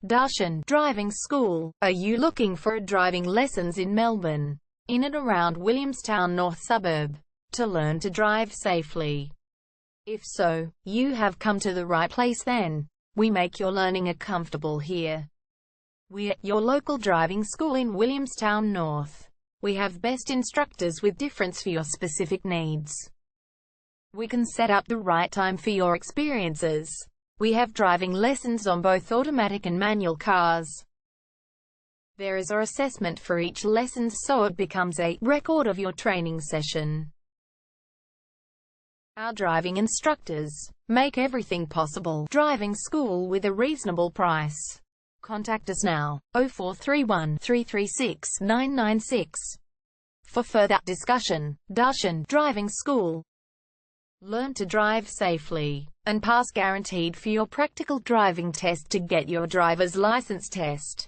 Darshan Driving School. Are you looking for driving lessons in Melbourne, in and around Williamstown North suburb, to learn to drive safely? If so, you have come to the right place then. We make your learning comfortable here. We're your local driving school in Williamstown North. We have best instructors with difference for your specific needs. We can set up the right time for your experiences. We have driving lessons on both automatic and manual cars. There is an assessment for each lesson, so it becomes a record of your training session. Our driving instructors make everything possible. Driving school with a reasonable price. Contact us now, 0431 336 996. For further discussion. Darshan Driving School. Learn to drive safely and pass guaranteed for your practical driving test to get your driver's license test.